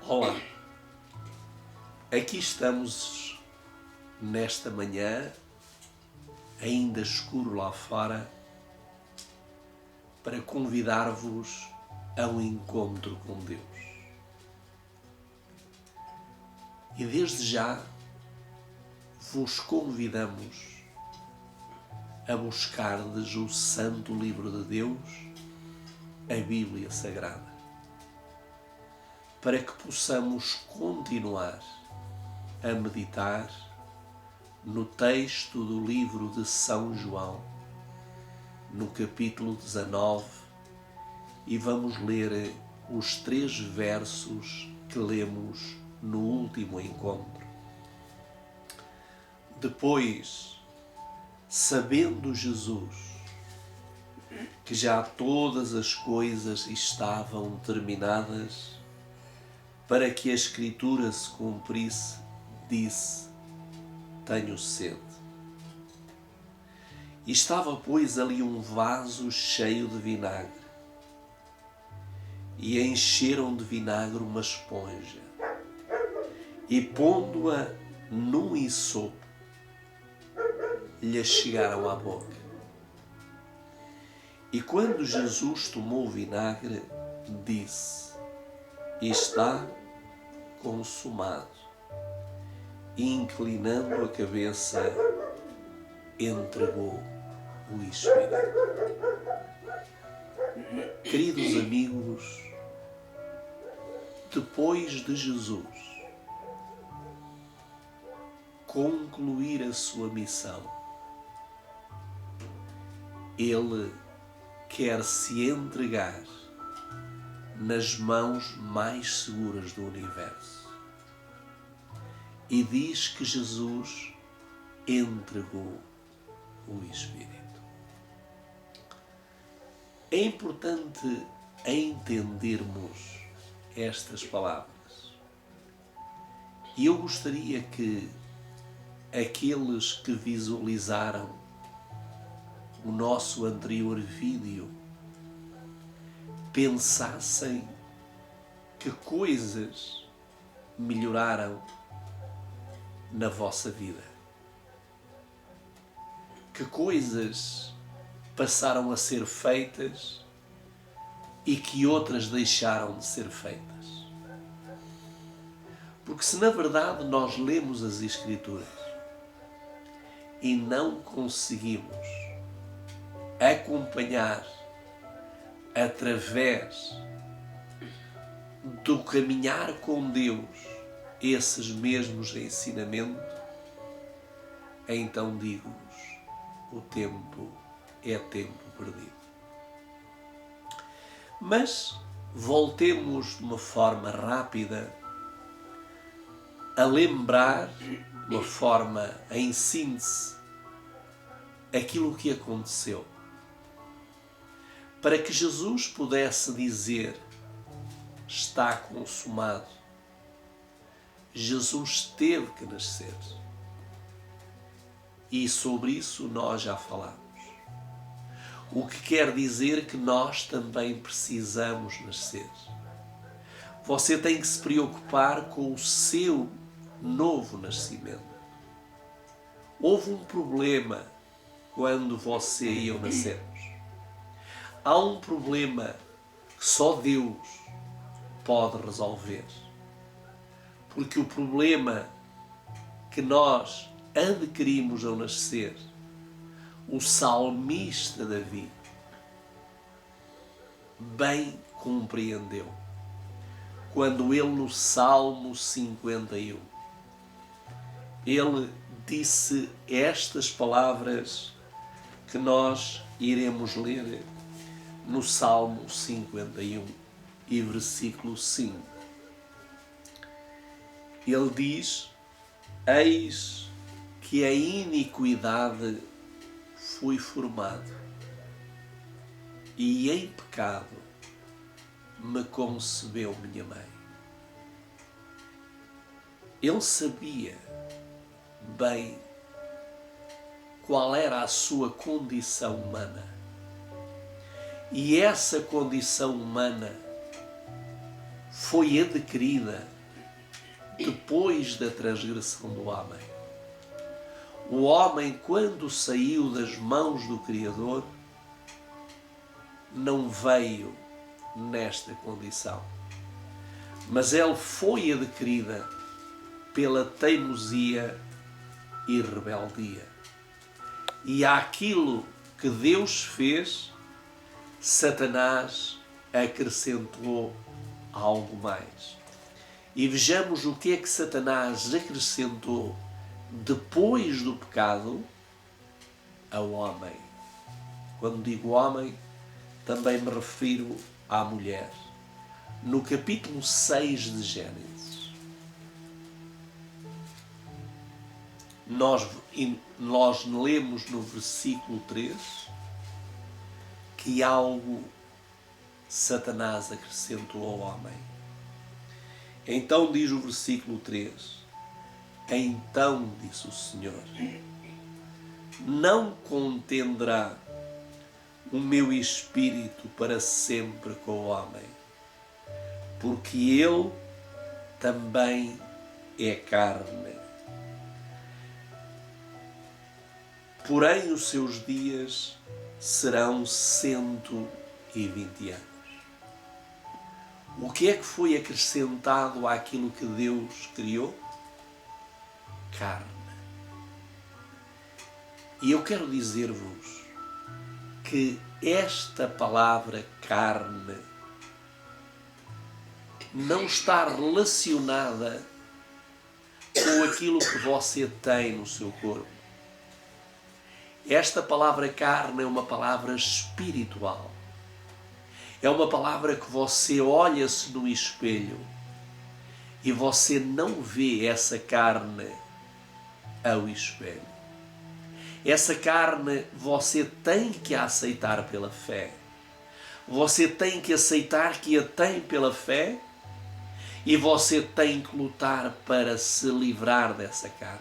Olá, aqui estamos nesta manhã, ainda escuro lá fora, para convidar-vos a um encontro com Deus. E desde já vos convidamos a buscardes o Santo Livro de Deus, a Bíblia Sagrada, para que possamos continuar a meditar no texto do livro de São João, no capítulo 19, e vamos ler os 3 versos que lemos no último encontro. Depois, sabendo Jesus que já todas as coisas estavam terminadas, para que a Escritura se cumprisse, disse: tenho sede. E estava, pois, ali um vaso cheio de vinagre, e encheram de vinagre uma esponja, e pondo-a num hisopo, lhe chegaram à boca. E quando Jesus tomou o vinagre, disse: está consumado. E inclinando a cabeça, entregou o Espírito. Queridos amigos, depois de Jesus concluir a sua missão, ele quer se entregar nas mãos mais seguras do universo. E diz que Jesus entregou o Espírito. É importante entendermos estas palavras. E eu gostaria que aqueles que visualizaram o nosso anterior vídeo pensassem que coisas melhoraram na vossa vida, que coisas passaram a ser feitas e que outras deixaram de ser feitas. Porque se na verdade nós lemos as Escrituras e não conseguimos acompanhar através do caminhar com Deus esses mesmos ensinamentos, então digo-vos, o tempo é tempo perdido. Mas voltemos de uma forma rápida a lembrar, de uma forma em síntese, aquilo que aconteceu, para que Jesus pudesse dizer: está consumado. Jesus teve que nascer. E sobre isso nós já falámos. O que quer dizer que nós também precisamos nascer. Você tem que se preocupar com o seu novo nascimento. Houve um problema quando você e eu nascemos. Há um problema que só Deus pode resolver. Porque o problema que nós adquirimos ao nascer, o salmista Davi bem compreendeu, quando ele no Salmo 51, ele disse estas palavras que nós iremos ler no Salmo 51 e versículo 5. Ele diz: eis que a iniquidade fui formado, e em pecado me concebeu minha mãe. Ele sabia bem qual era a sua condição humana. E essa condição humana foi adquirida depois da transgressão do homem. O homem, quando saiu das mãos do Criador, não veio nesta condição, mas ele foi adquirida pela teimosia e rebeldia. E àquilo que Deus fez, Satanás acrescentou algo mais. E vejamos o que é que Satanás acrescentou depois do pecado ao homem. Quando digo homem, também me refiro à mulher. No capítulo 6 de Gênesis, nós lemos no versículo 3 que algo Satanás acrescentou ao homem. Então diz o versículo 3: então disse o Senhor, não contenderá o meu espírito para sempre com o homem, porque ele também é carne. Porém os seus dias serão 120 anos. O que é que foi acrescentado àquilo que Deus criou? Carne. E eu quero dizer-vos que esta palavra carne não está relacionada com aquilo que você tem no seu corpo. Esta palavra carne é uma palavra espiritual. É uma palavra que você olha-se no espelho e você não vê essa carne ao espelho. Essa carne você tem que aceitar pela fé. Você tem que aceitar que a tem pela fé e você tem que lutar para se livrar dessa carne.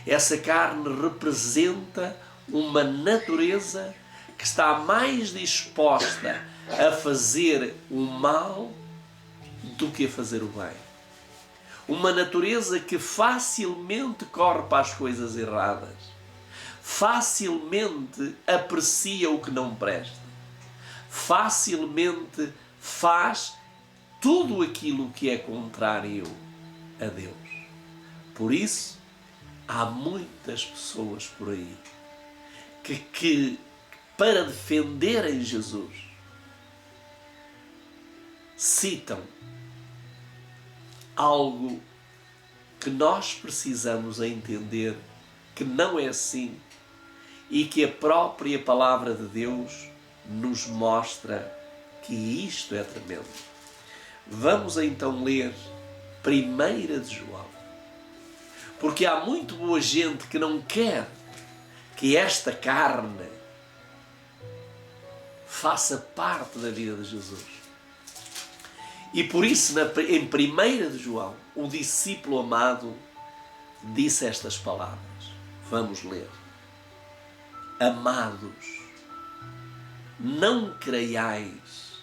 Essa carne representa uma natureza que está mais disposta a fazer o mal do que a fazer o bem. Uma natureza que facilmente corre para as coisas erradas, facilmente aprecia o que não presta, facilmente faz tudo aquilo que é contrário a Deus. Por isso, há muitas pessoas por aí que para defenderem Jesus, citam algo que nós precisamos entender que não é assim e que a própria palavra de Deus nos mostra que isto é tremendo. Vamos então ler 1 de João, porque há muito boa gente que não quer que esta carne faça parte da vida de Jesus. E por isso, em 1 de João, o discípulo amado disse estas palavras. Vamos ler. Amados, não creiais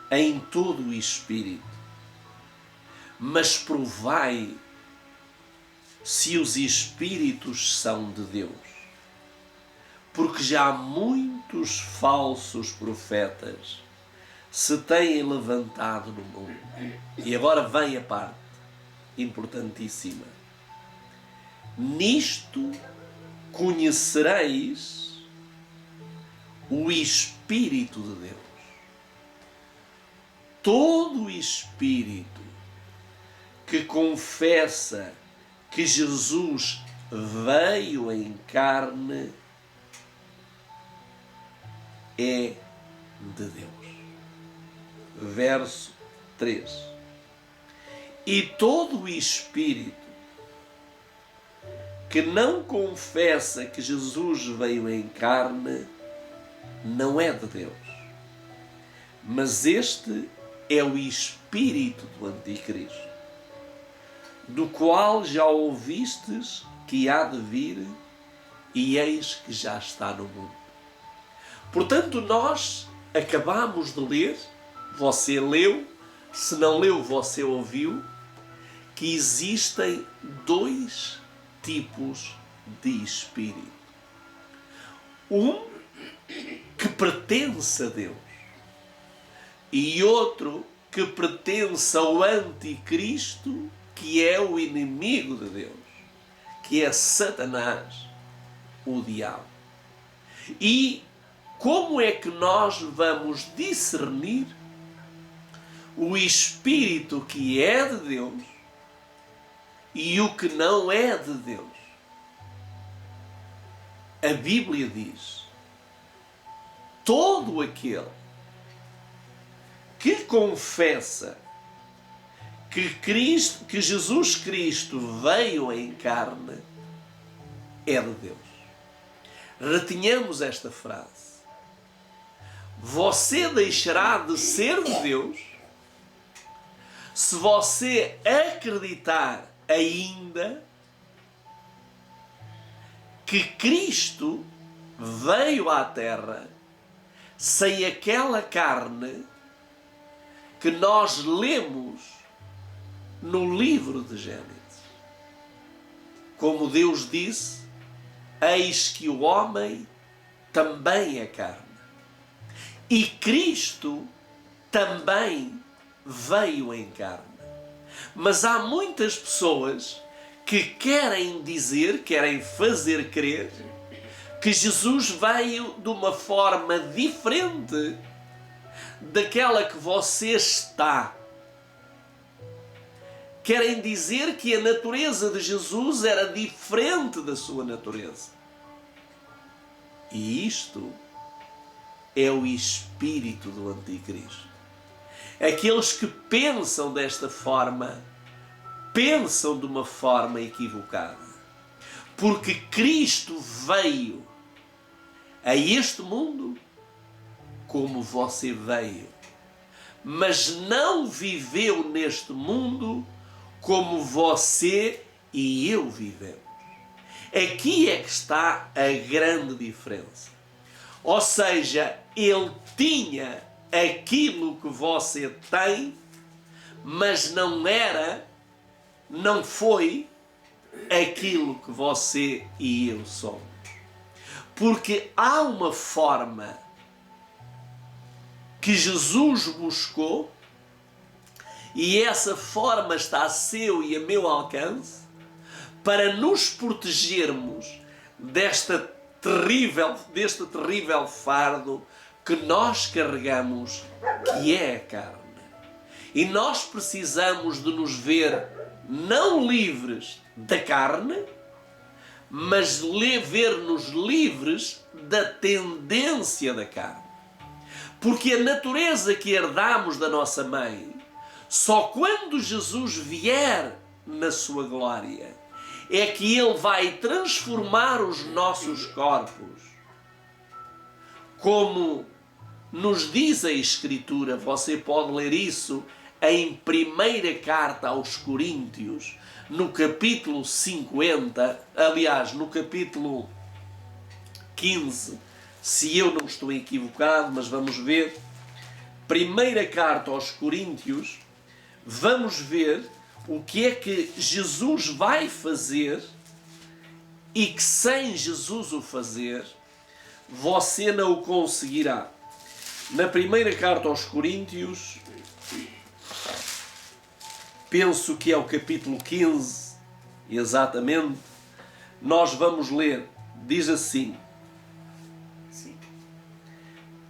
em todo o Espírito, mas provai se os Espíritos são de Deus. Porque já muitos falsos profetas se têm levantado no mundo. E agora vem a parte importantíssima. Nisto conhecereis o Espírito de Deus. Todo espírito que confessa que Jesus veio em carne é de Deus. Verso 3. E todo espírito que não confessa que Jesus veio em carne não é de Deus. Mas este é o espírito do Anticristo, do qual já ouvistes que há de vir, e eis que já está no mundo. Portanto, nós acabamos de ler, você leu Se não leu, você ouviu que existem dois tipos de espírito. Um que pertence a Deus e outro que pertence ao anticristo, que é o inimigo de Deus, que é Satanás, o diabo. E como é que nós vamos discernir o espírito que é de Deus e o que não é de Deus? A Bíblia diz: todo aquele que confessa que Jesus Cristo veio em carne é de Deus. Retenhamos esta frase. Você deixará de ser de Deus se você acreditar ainda que Cristo veio à Terra sem aquela carne que nós lemos no livro de Gênesis. Como Deus disse: eis que o homem também é carne. E Cristo também veio em carne. Mas há muitas pessoas que querem dizer, querem fazer crer que Jesus veio de uma forma diferente daquela que você está. Querem dizer que a natureza de Jesus era diferente da sua natureza. E isto é o espírito do anticristo. Aqueles que pensam desta forma, pensam de uma forma equivocada. Porque Cristo veio a este mundo como você veio, mas não viveu neste mundo como você e eu vivemos. Aqui é que está a grande diferença. Ou seja, ele tinha aquilo que você tem, mas não foi aquilo que você e eu somos. Porque há uma forma que Jesus buscou, e essa forma está a seu e a meu alcance, para nos protegermos deste terrível fardo que nós carregamos, que é a carne. E nós precisamos de nos ver não livres da carne, mas ver-nos livres da tendência da carne. Porque a natureza que herdamos da nossa mãe, só quando Jesus vier na sua glória, é que Ele vai transformar os nossos corpos. Como nos diz a Escritura, você pode ler isso em primeira carta aos Coríntios, no capítulo 50, aliás, no capítulo 15, se eu não estou equivocado, mas vamos ver. Primeira carta aos Coríntios, vamos ver o que é que Jesus vai fazer e que sem Jesus o fazer, você não o conseguirá. Na primeira carta aos Coríntios, penso que é o capítulo 15, exatamente, nós vamos ler, diz assim,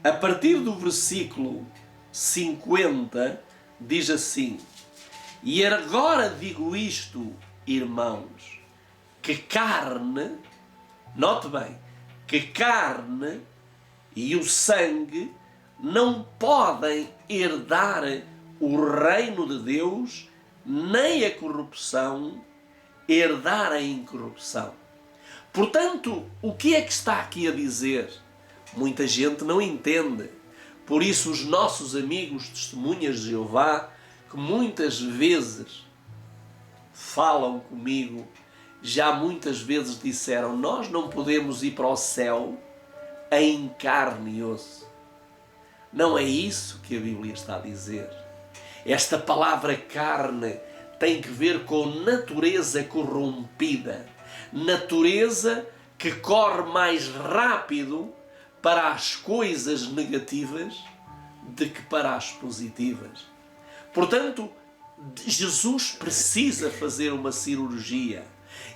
a partir do versículo 50, diz assim: e agora digo isto, irmãos, que carne, note bem, que carne e o sangue não podem herdar o reino de Deus, nem a corrupção herdar a incorrupção. Portanto, o que é que está aqui a dizer? Muita gente não entende. Por isso os nossos amigos testemunhas de Jeová, que muitas vezes falam comigo, já muitas vezes disseram: nós não podemos ir para o céu em carne e osso. Não é isso que a Bíblia está a dizer. Esta palavra carne tem que ver com natureza corrompida, natureza que corre mais rápido para as coisas negativas do que para as positivas. Portanto, Jesus precisa fazer uma cirurgia,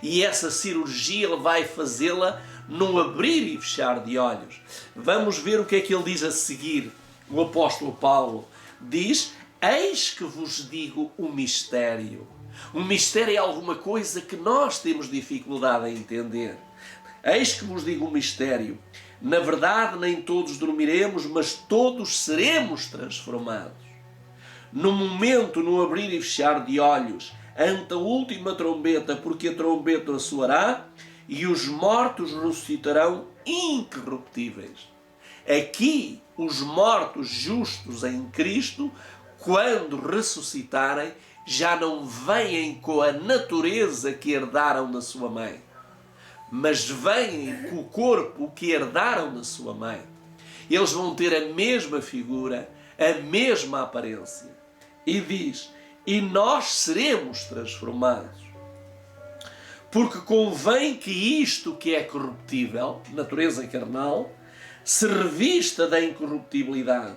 e essa cirurgia ele vai fazê-la num abrir e fechar de olhos. Vamos ver o que é que ele diz a seguir. O apóstolo Paulo diz: eis que vos digo o mistério. O mistério é alguma coisa que nós temos dificuldade em entender. Eis que vos digo o mistério. Na verdade, nem todos dormiremos, mas todos seremos transformados. No momento, no abrir e fechar de olhos, ante a última trombeta, porque a trombeta soará, e os mortos ressuscitarão incorruptíveis. Aqui, os mortos justos em Cristo, quando ressuscitarem, já não vêm com a natureza que herdaram da sua mãe, mas vêm com o corpo que herdaram da sua mãe. Eles vão ter a mesma figura, a mesma aparência. E diz: e nós seremos transformados. Porque convém que isto que é corruptível, natureza carnal, se revista da incorruptibilidade,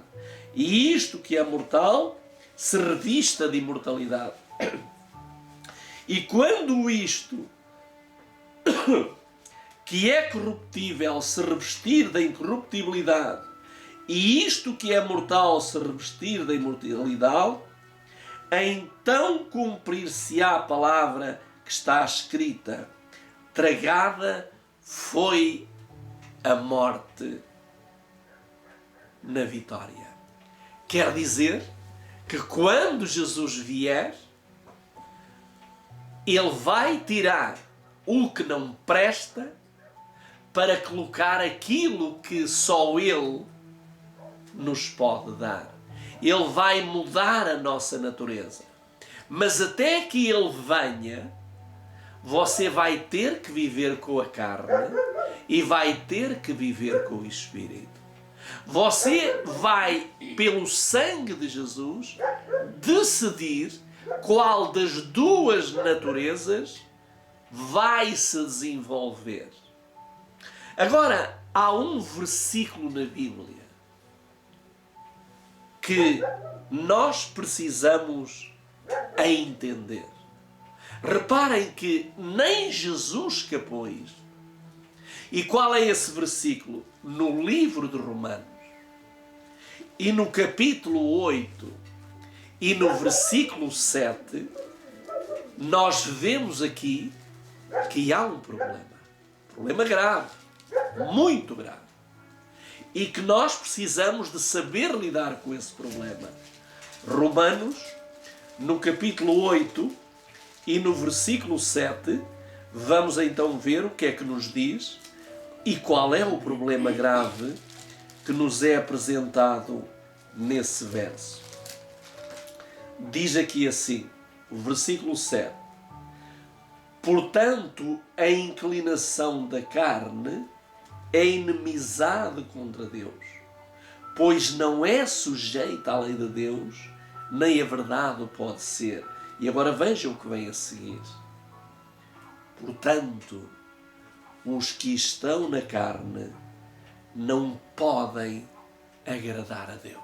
e isto que é mortal se revista de imortalidade. E quando isto que é corruptível se revestir da incorruptibilidade, e isto que é mortal se revestir da imortalidade, então cumprir-se-á a palavra que está escrita: tragada foi a morte na vitória. Quer dizer que quando Jesus vier, ele vai tirar o que não presta para colocar aquilo que só ele nos pode dar. Ele vai mudar a nossa natureza. Mas até que ele venha, você vai ter que viver com a carne e vai ter que viver com o Espírito. Você vai, pelo sangue de Jesus, decidir qual das duas naturezas vai se desenvolver. Agora, há um versículo na Bíblia que nós precisamos entender. Reparem que nem Jesus escapou isto. E qual é esse versículo? No livro de Romanos, e no capítulo 8 e no versículo 7, nós vemos aqui que há um problema grave, muito grave, e que nós precisamos de saber lidar com esse problema. Romanos, no capítulo 8 e no versículo 7, vamos então ver o que é que nos diz e qual é o problema grave que nos é apresentado nesse verso. Diz aqui assim, o versículo 7: portanto, a inclinação da carne é inimizade contra Deus, pois não é sujeita à lei de Deus, nem a verdade o pode ser. E agora vejam o que vem a seguir. Portanto, os que estão na carne não podem agradar a Deus.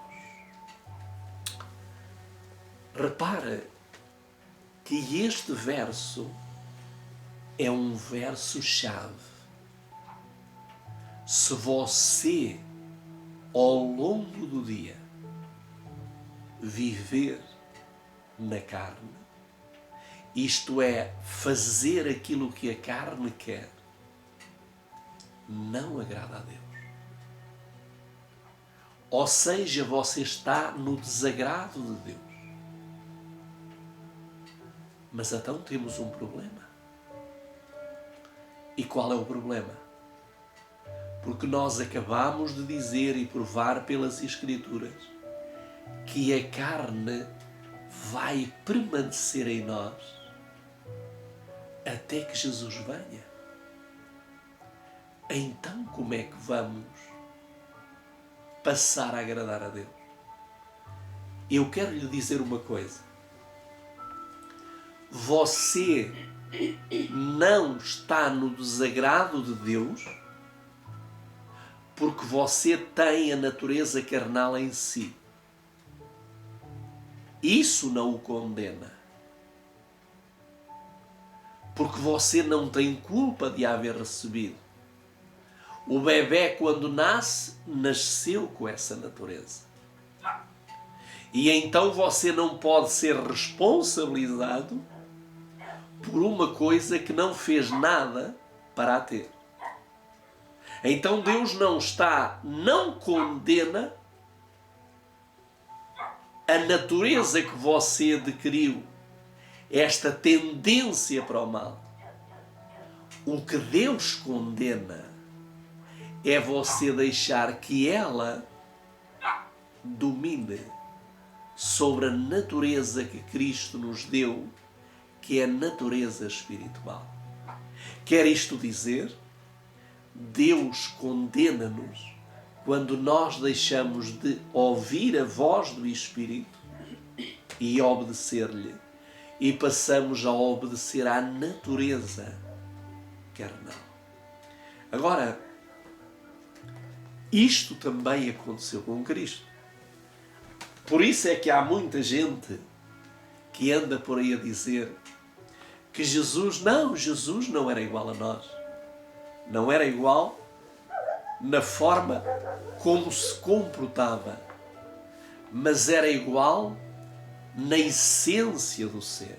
Repara que este verso é um verso-chave. Se você, ao longo do dia, viver na carne, isto é, fazer aquilo que a carne quer, não agrada a Deus. Ou seja, você está no desagrado de Deus. Mas então temos um problema. E qual é o problema? Porque nós acabamos de dizer e provar pelas Escrituras que a carne vai permanecer em nós até que Jesus venha. Então como é que vamos passar a agradar a Deus? Eu quero lhe dizer uma coisa. Você não está no desagrado de Deus porque você tem a natureza carnal em si. Isso não o condena. Porque você não tem culpa de a haver recebido. O bebé, quando nasce, nasceu com essa natureza. E então você não pode ser responsabilizado por uma coisa que não fez nada para a ter. Então Deus não condena a natureza que você adquiriu, esta tendência para o mal. O que Deus condena é você deixar que ela domine sobre a natureza que Cristo nos deu, que é a natureza espiritual. Quer isto dizer, Deus condena-nos quando nós deixamos de ouvir a voz do Espírito e obedecer-lhe, e passamos a obedecer à natureza carnal. Agora, isto também aconteceu com Cristo. Por isso é que há muita gente que anda por aí a dizer que Jesus não era igual a nós. Não era igual na forma como se comportava, mas era igual na essência do ser.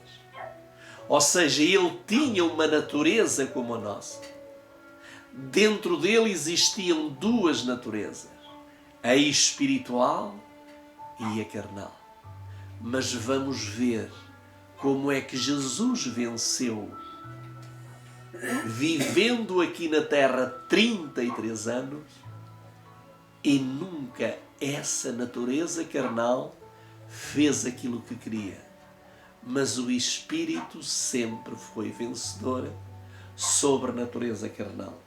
Ou seja, ele tinha uma natureza como a nossa. Dentro dele existiam duas naturezas, a espiritual e a carnal. Mas vamos ver como é que Jesus venceu, vivendo aqui na terra 33 anos, e nunca essa natureza carnal fez aquilo que queria. Mas o Espírito sempre foi vencedor sobre a natureza carnal.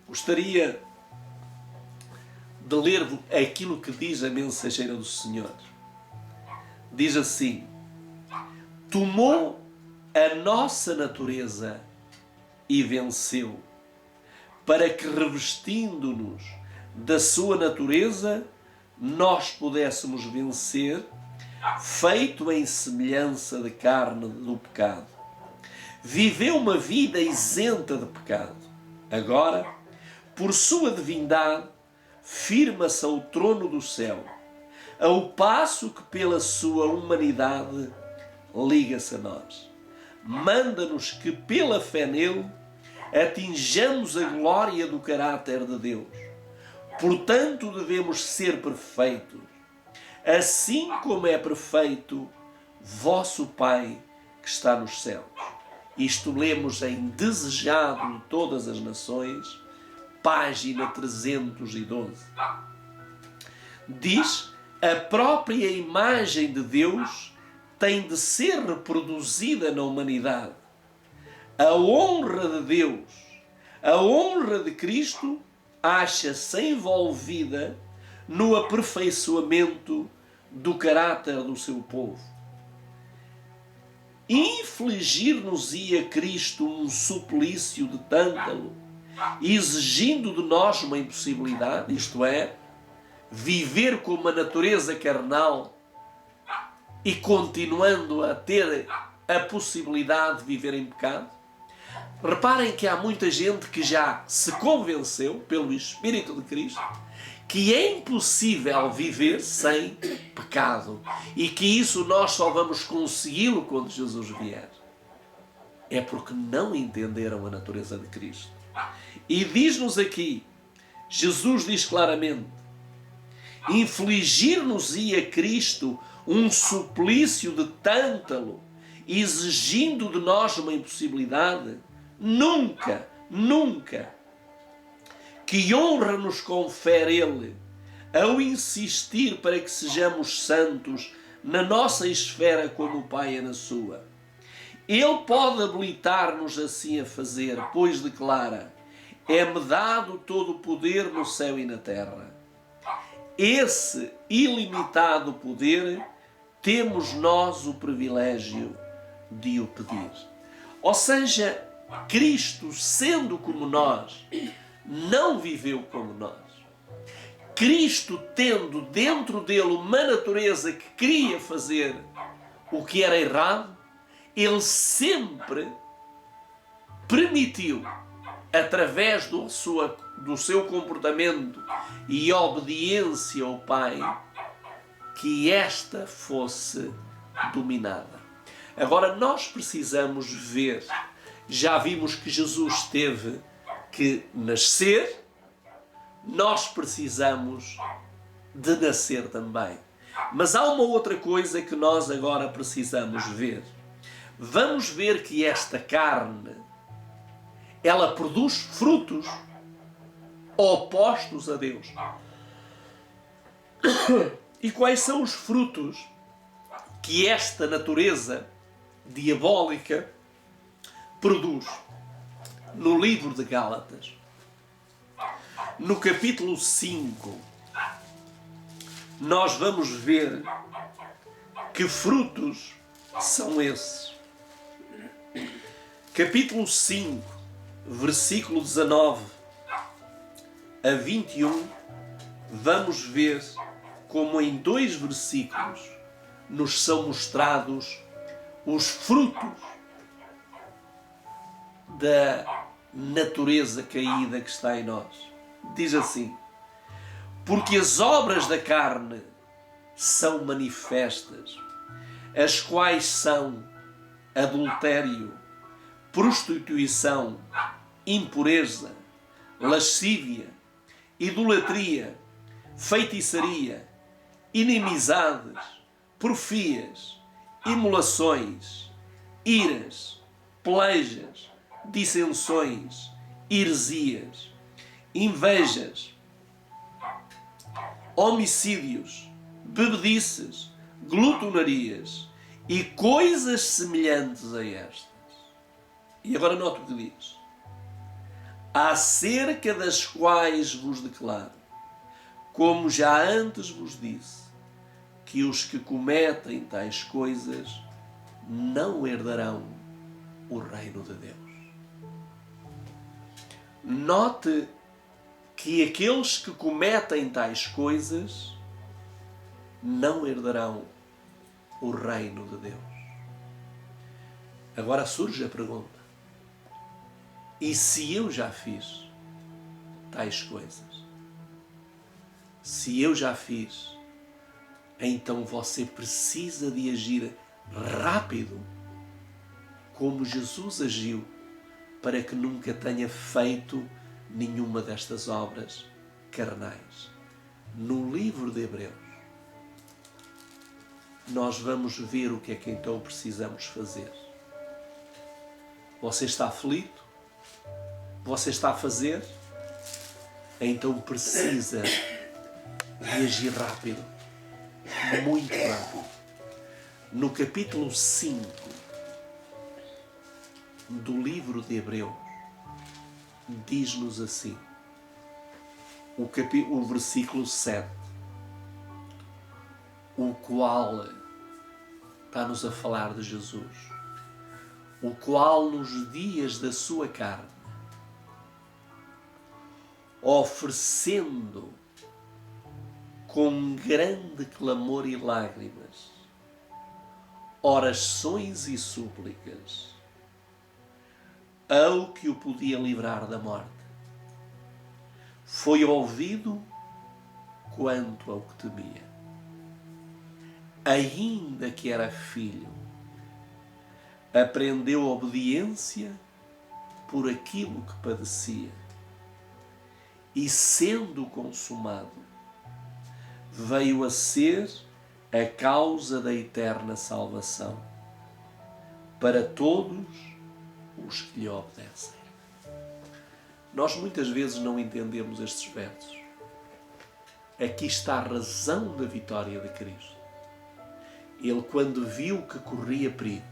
Gostaria de ler aquilo que diz a mensageira do Senhor. Diz assim: tomou a nossa natureza e venceu, para que, revestindo-nos da sua natureza, nós pudéssemos vencer, feito em semelhança de carne do pecado. Viveu uma vida isenta de pecado. Agora, por sua divindade, firma-se ao trono do céu, ao passo que pela sua humanidade liga-se a nós. Manda-nos que pela fé nele atinjamos a glória do caráter de Deus. Portanto, devemos ser perfeitos, assim como é perfeito vosso Pai que está nos céus. Isto lemos em Desejado de Todas as Nações, página 312. Diz: a própria imagem de Deus tem de ser reproduzida na humanidade. A honra de Deus, a honra de Cristo, acha-se envolvida no aperfeiçoamento do caráter do seu povo. Infligir-nos-ia Cristo um suplício de tântalo, exigindo de nós uma impossibilidade, isto é, viver com uma natureza carnal e continuando a ter a possibilidade de viver em pecado? Reparem que há muita gente que já se convenceu pelo Espírito de Cristo que é impossível viver sem pecado e que isso nós só vamos consegui-lo quando Jesus vier. É porque não entenderam a natureza de Cristo. E diz-nos aqui, Jesus diz claramente: infligir-nos-ia Cristo um suplício de tântalo, exigindo de nós uma impossibilidade? Nunca, nunca. Que honra nos confere Ele ao insistir para que sejamos santos na nossa esfera como o Pai é na sua. Ele pode habilitar-nos assim a fazer, pois declara: é-me dado todo o poder no céu e na terra. esse ilimitado poder, temos nós o privilégio de o pedir. Ou seja, Cristo, sendo como nós, não viveu como nós. Cristo, tendo dentro dele uma natureza que queria fazer o que era errado, ele sempre permitiu, através do seu comportamento e obediência ao Pai, que esta fosse dominada. Agora, nós precisamos ver, já vimos que Jesus teve que nascer, nós precisamos de nascer também. Mas há uma outra coisa que nós agora precisamos ver. Vamos ver que esta carne, ela produz frutos opostos a Deus. E quais são os frutos que esta natureza diabólica produz? No livro de Gálatas, no capítulo 5, nós vamos ver que frutos são esses. Capítulo 5, versículo 19 a 21, vamos ver como em 2 versículos nos são mostrados os frutos da natureza caída que está em nós. Diz assim: porque as obras da carne são manifestas, as quais são adultério, prostituição, impureza, lascívia, idolatria, feitiçaria, inimizades, porfias, imolações, iras, pelejas, dissensões, heresias, invejas, homicídios, bebedices, glutonarias e coisas semelhantes a estas. E agora nota o que diz: acerca das quais vos declaro, como já antes vos disse, que os que cometem tais coisas não herdarão o reino de Deus. Note que aqueles que cometem tais coisas não herdarão o reino de Deus. Agora surge a pergunta: e se eu já fiz tais coisas? Se eu já fiz, então você precisa de agir rápido, como Jesus agiu, para que nunca tenha feito nenhuma destas obras carnais. No livro de Hebreus, nós vamos ver o que é que então precisamos fazer. Você está aflito? Você está a fazer? Então precisa de agir rápido, muito rápido. No capítulo 5 do livro de Hebreus, diz-nos assim, o versículo 7, o qual está-nos a falar de Jesus, o qual nos dias da sua carne, oferecendo com grande clamor e lágrimas, orações e súplicas, ao que o podia livrar da morte, foi ouvido quanto ao que temia. Ainda que era filho, aprendeu obediência por aquilo que padecia, e sendo consumado, veio a ser a causa da eterna salvação para todos os que lhe obedecem. Nós muitas vezes não entendemos estes versos. Aqui está a razão da vitória de Cristo. Ele, quando viu que corria perigo,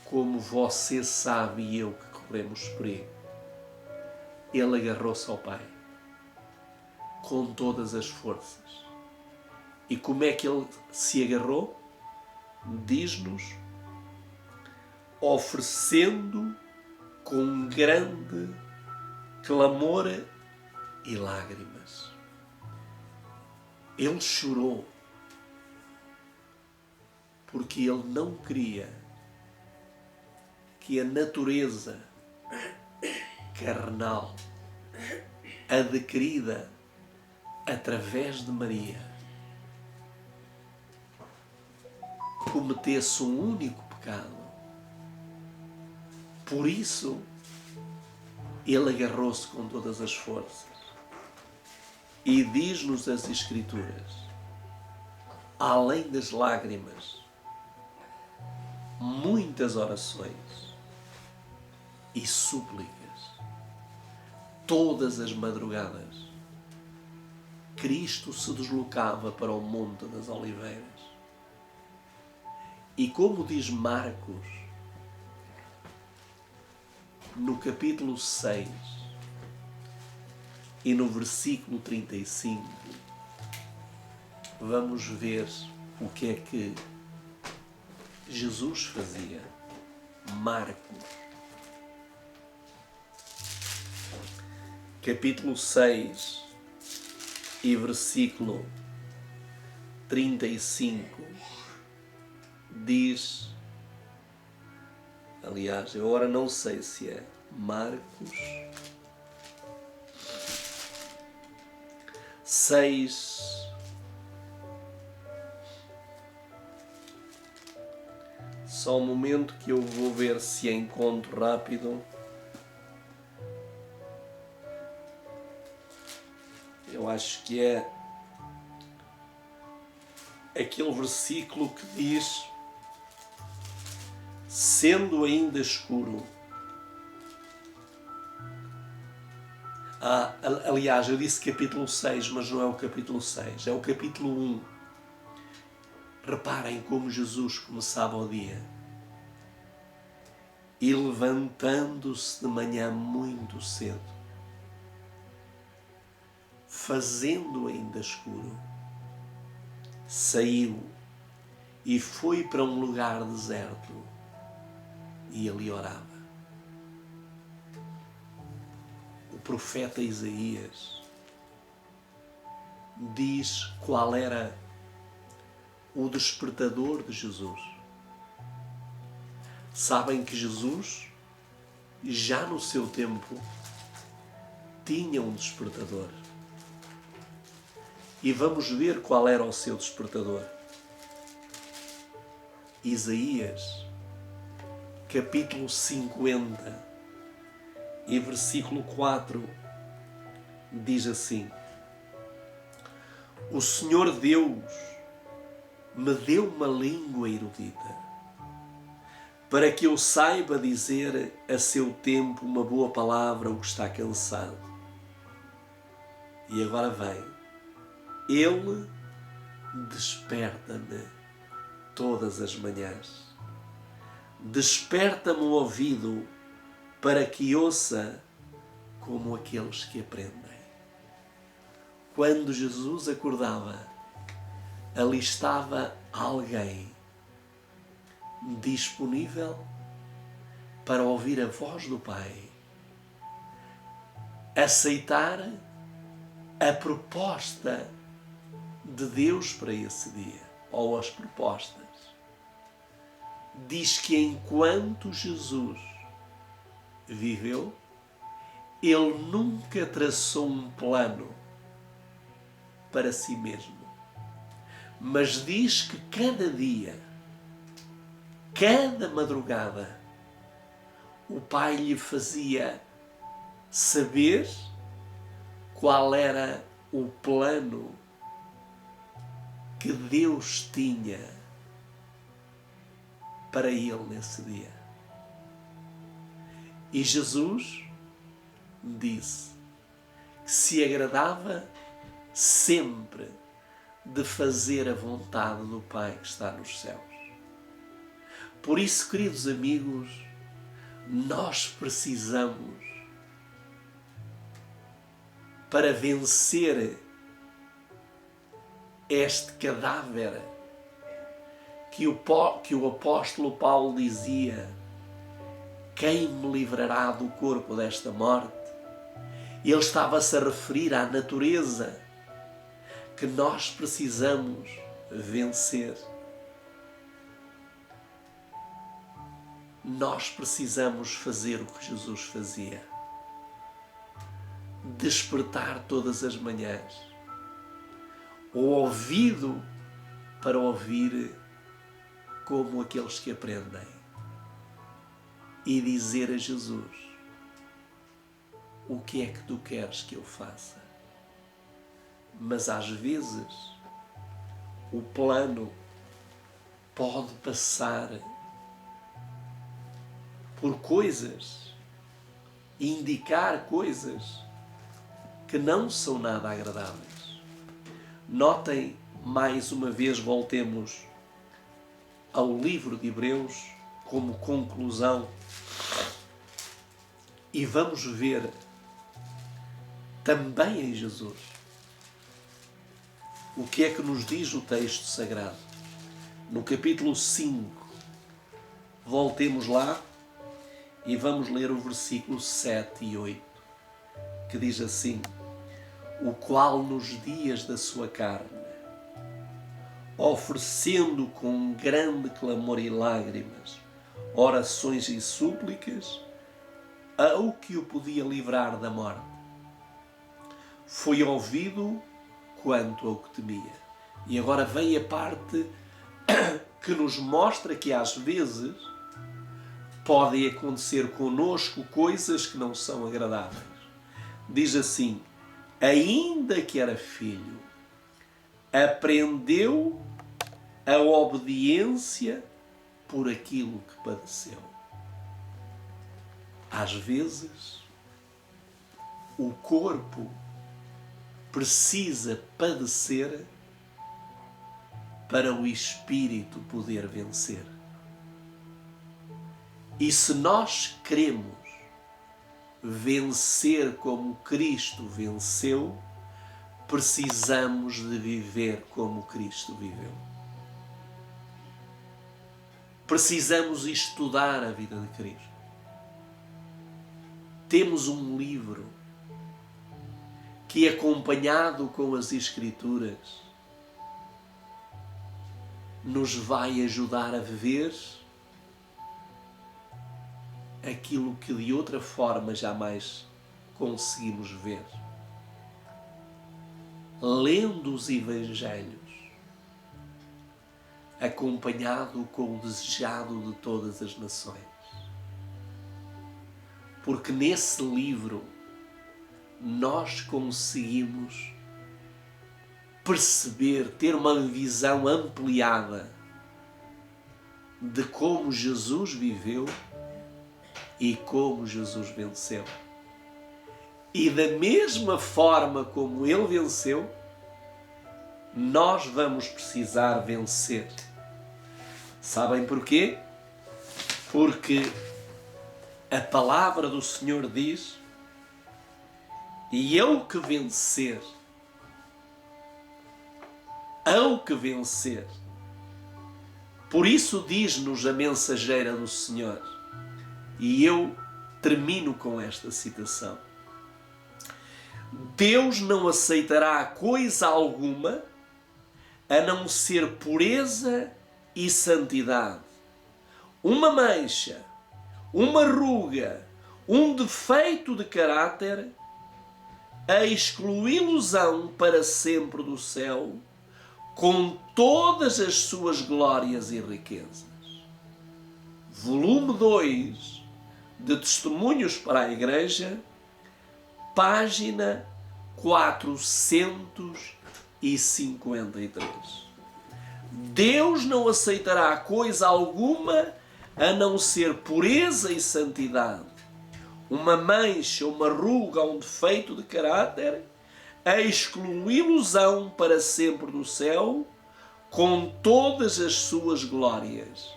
como você sabe e eu que corremos perigo, ele agarrou-se ao Pai. com todas as forças. E como é que ele se agarrou? Diz-nos, oferecendo com grande clamor e lágrimas. Ele chorou porque ele não queria que a natureza carnal adquirida através de Maria cometesse um único pecado. Por isso, ele agarrou-se com todas as forças. E diz-nos as Escrituras, além das lágrimas, muitas orações e súplicas, todas as madrugadas, Cristo se deslocava para o Monte das Oliveiras. E como diz Marcos, no capítulo 6 e no versículo 35, vamos ver o que é que Jesus fazia. Marcos, capítulo 6 e versículo 35, diz, aliás, eu agora não sei se é Marcos 6, só um momento que eu vou ver se encontro rápido. Eu acho que é aquele versículo que diz: sendo ainda escuro. Aliás, eu disse capítulo 6, mas não é o capítulo 6, é o capítulo 1. Reparem como Jesus começava o dia. E levantando-se de manhã muito cedo, fazendo ainda escuro, saiu e foi para um lugar deserto e ali orava. O profeta Isaías diz qual era o despertador de Jesus. Sabem que Jesus, já no seu tempo, tinha um despertador. E vamos ver qual era o seu despertador. Isaías, capítulo 50 e versículo 4, diz assim: o Senhor Deus me deu uma língua erudita, para que eu saiba dizer a seu tempo uma boa palavra ao que está cansado. E agora vem: Ele desperta-me todas as manhãs. Desperta-me o ouvido para que ouça como aqueles que aprendem. Quando Jesus acordava, ali estava alguém disponível para ouvir a voz do Pai, aceitar a proposta de Deus para esse dia, ou as propostas. Diz que enquanto Jesus viveu, ele nunca traçou um plano para si mesmo, mas diz que cada dia, cada madrugada, o Pai lhe fazia saber qual era o plano que Deus tinha para ele nesse dia. E Jesus disse que se agradava sempre de fazer a vontade do Pai que está nos céus. Por isso, queridos amigos, nós precisamos, para vencer este cadáver que o apóstolo Paulo dizia: quem me livrará do corpo desta morte? Ele estava-se a referir à natureza que nós precisamos vencer. Nós precisamos fazer o que Jesus fazia: despertar todas as manhãs, o ouvido para ouvir como aqueles que aprendem, e dizer a Jesus: o que é que tu queres que eu faça? Mas às vezes o plano pode passar por coisas, indicar coisas que não são nada agradáveis. Notem, mais uma vez, voltemos ao livro de Hebreus como conclusão e vamos ver também em Jesus o que é que nos diz o texto sagrado. No capítulo 5, voltemos lá e vamos ler o versículo 7 e 8, que diz assim: o qual nos dias da sua carne, oferecendo com grande clamor e lágrimas, orações e súplicas, ao que o podia livrar da morte, foi ouvido quanto ao que temia. E agora vem a parte que nos mostra que às vezes podem acontecer conosco coisas que não são agradáveis. Diz assim: ainda que era filho, aprendeu a obediência por aquilo que padeceu. Às vezes, o corpo precisa padecer para o espírito poder vencer. E se nós queremos vencer como Cristo venceu, precisamos de viver como Cristo viveu. Precisamos estudar a vida de Cristo. Temos um livro que, acompanhado com as Escrituras, nos vai ajudar a ver aquilo que de outra forma jamais conseguimos ver. Lendo os Evangelhos, acompanhado com o desejado de todas as nações. Porque nesse livro nós conseguimos perceber, ter uma visão ampliada de como Jesus viveu e como Jesus venceu. E da mesma forma como ele venceu, nós vamos precisar vencer. Sabem porquê? Porque a palavra do Senhor diz: e ao que vencer, por isso diz-nos a mensageira do Senhor, e eu termino com esta citação: Deus não aceitará coisa alguma a não ser pureza e santidade. Uma mancha, uma ruga, um defeito de caráter, a excluí-los-ão para sempre do céu, com todas as suas glórias e riquezas. Volume 2 de Testemunhos para a Igreja, página 453. Deus não aceitará coisa alguma a não ser pureza e santidade. Uma mancha, uma ruga, um defeito de caráter, a excluí-los-ão para sempre do céu, com todas as suas glórias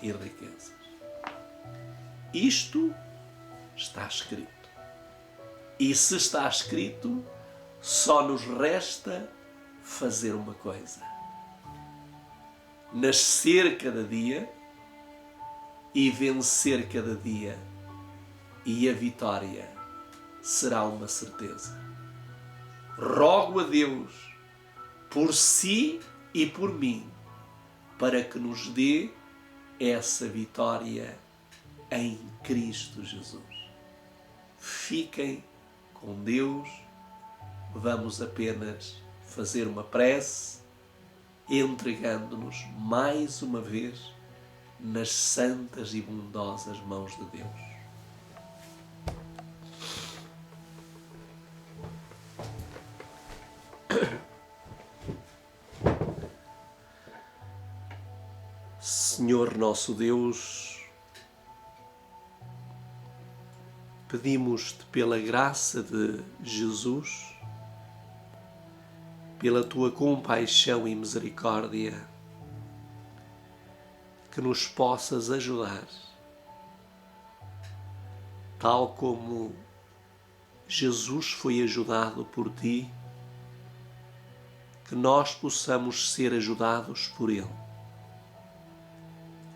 e riquezas. Isto está escrito. E se está escrito, só nos resta fazer uma coisa: nascer cada dia e vencer cada dia, e a vitória será uma certeza. Rogo a Deus por si e por mim para que nos dê essa vitória em Cristo Jesus. Fiquem com Deus. Vamos apenas fazer uma prece, entregando-nos mais uma vez nas santas e bondosas mãos de Deus. Senhor nosso Deus, pedimos-te pela graça de Jesus, pela tua compaixão e misericórdia, que nos possas ajudar, tal como Jesus foi ajudado por ti, que nós possamos ser ajudados por Ele.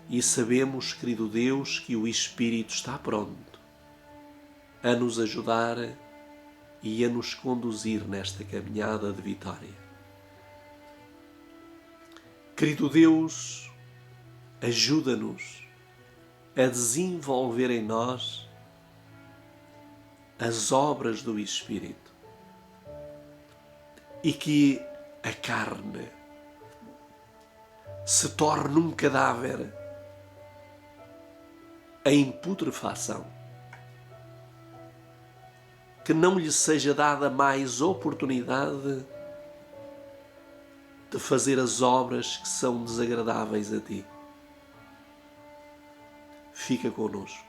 E sabemos, querido Deus, que o Espírito está pronto a nos ajudar e a nos conduzir nesta caminhada de vitória. Querido Deus, ajuda-nos a desenvolver em nós as obras do Espírito e que a carne se torne um cadáver em putrefação, que não lhe seja dada mais oportunidade de fazer as obras que são desagradáveis a ti. Fica connosco.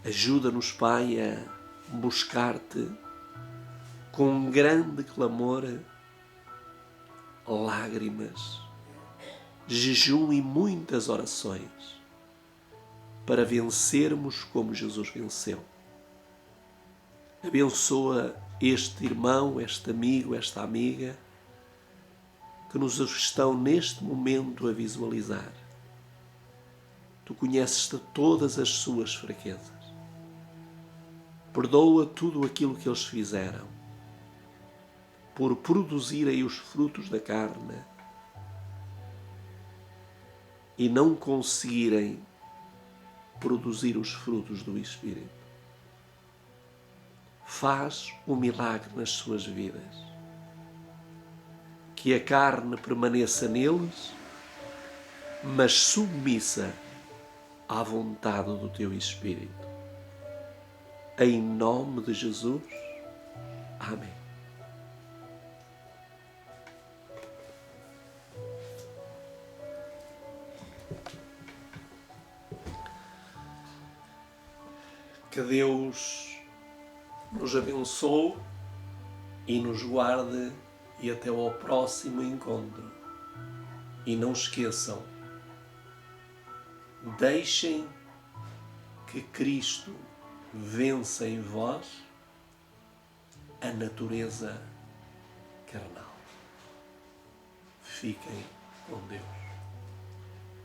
Ajuda-nos, Pai, a buscar-te com um grande clamor, lágrimas, jejum e muitas orações, para vencermos como Jesus venceu. Abençoa este irmão, este amigo, esta amiga que nos estão neste momento a visualizar. Tu conheces de todas as suas fraquezas. Perdoa tudo aquilo que eles fizeram por produzirem os frutos da carne e não conseguirem produzir os frutos do Espírito. Faz um milagre nas suas vidas. Que a carne permaneça neles, mas submissa à vontade do teu Espírito. Em nome de Jesus. Amém. Que Deus nos abençoe e nos guarde, e até ao próximo encontro. E não esqueçam, deixem que Cristo vença em vós a natureza carnal. Fiquem com Deus.